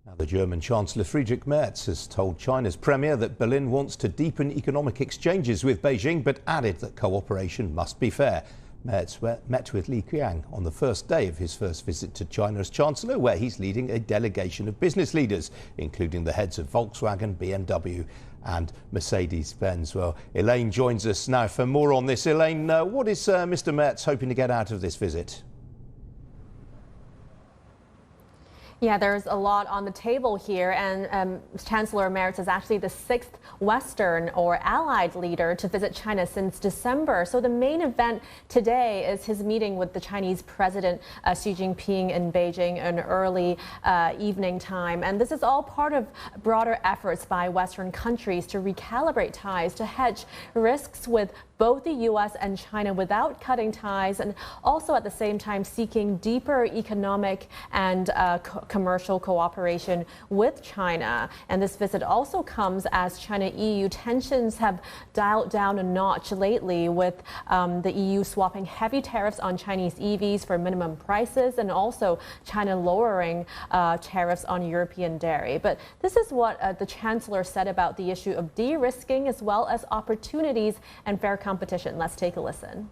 Now, the German Chancellor Friedrich Merz has told China's premier that Berlin wants to deepen economic exchanges with Beijing, but added that cooperation must be fair. Merz met with Li Qiang on the first day of his first visit to China as Chancellor, where he's leading a delegation of business leaders, including the heads of Volkswagen, BMW and Mercedes Benz. Well, Elaine joins us now for more on this. Elaine, what is Mr. Merz hoping to get out of this visit? Yeah, there's a lot on the table here, and Chancellor Merz is actually the sixth Western or allied leader to visit China since December. So the main event today is his meeting with the Chinese President Xi Jinping in Beijing in early evening time. And this is all part of broader efforts by Western countries to recalibrate ties, to hedge risks with both the U.S. and China without cutting ties, and also at the same time seeking deeper economic and commercial cooperation with China. And this visit also comes as China-EU tensions have dialed down a notch lately, with the EU swapping heavy tariffs on Chinese EVs for minimum prices, and also China lowering tariffs on European dairy. But this is what the Chancellor said about the issue of de-risking as well as opportunities and fair competition. Let's take a listen.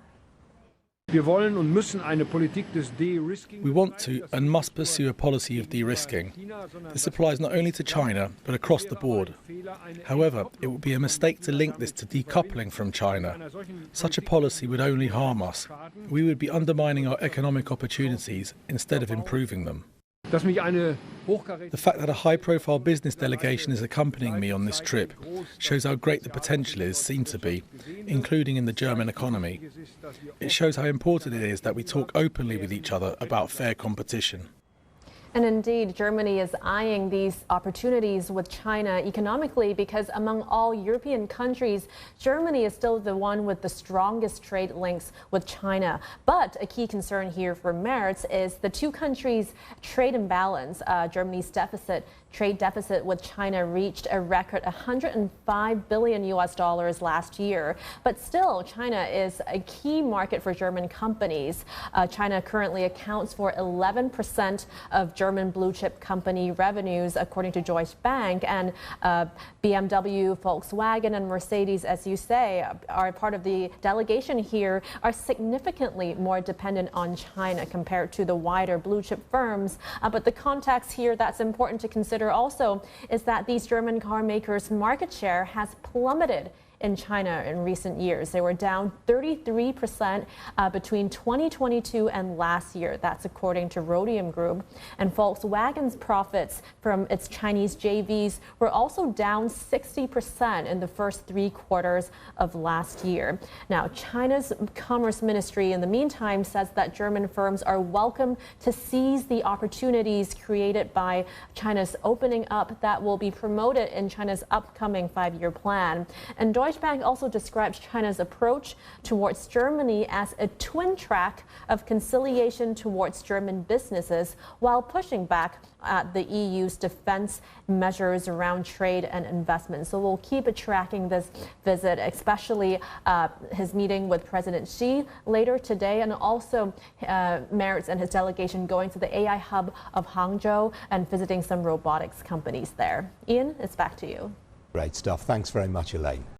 We want to and must pursue a policy of de-risking. This applies not only to China, but across the board. However, it would be a mistake to link this to decoupling from China. Such a policy would only harm us. We would be undermining our economic opportunities instead of improving them. The fact that a high-profile business delegation is accompanying me on this trip shows how great the potential is seen to be, including in the German economy. It shows how important it is that we talk openly with each other about fair competition. And indeed, Germany is eyeing these opportunities with China economically because among all European countries, Germany is still the one with the strongest trade links with China. But a key concern here for Merz is the two countries' trade imbalance. Germany's trade deficit with China reached a record $105 billion last year. But still, China is a key market for German companies. China currently accounts for 11% of German blue-chip company revenues, according to Deutsche Bank, and BMW, Volkswagen, and Mercedes, as you say, are part of the delegation here, are significantly more dependent on China compared to the wider blue-chip firms. But the context here that's important to consider also is that these German car makers' market share has plummeted in China in recent years. They were down 33% between 2022 and last year. That's according to Rhodium Group. And Volkswagen's profits from its Chinese JVs were also down 60% in the first 3 quarters of last year. Now, China's Commerce Ministry, in the meantime, says that German firms are welcome to seize the opportunities created by China's opening up that will be promoted in China's upcoming 5-year plan. And Deutsche Bank also describes China's approach towards Germany as a twin track of conciliation towards German businesses while pushing back at the EU's defense measures around trade and investment. So we'll keep tracking this visit, especially his meeting with President Xi later today, and also Merz and his delegation going to the AI hub of Hangzhou and visiting some robotics companies there. Ian, it's back to you. Great stuff. Thanks very much, Elaine.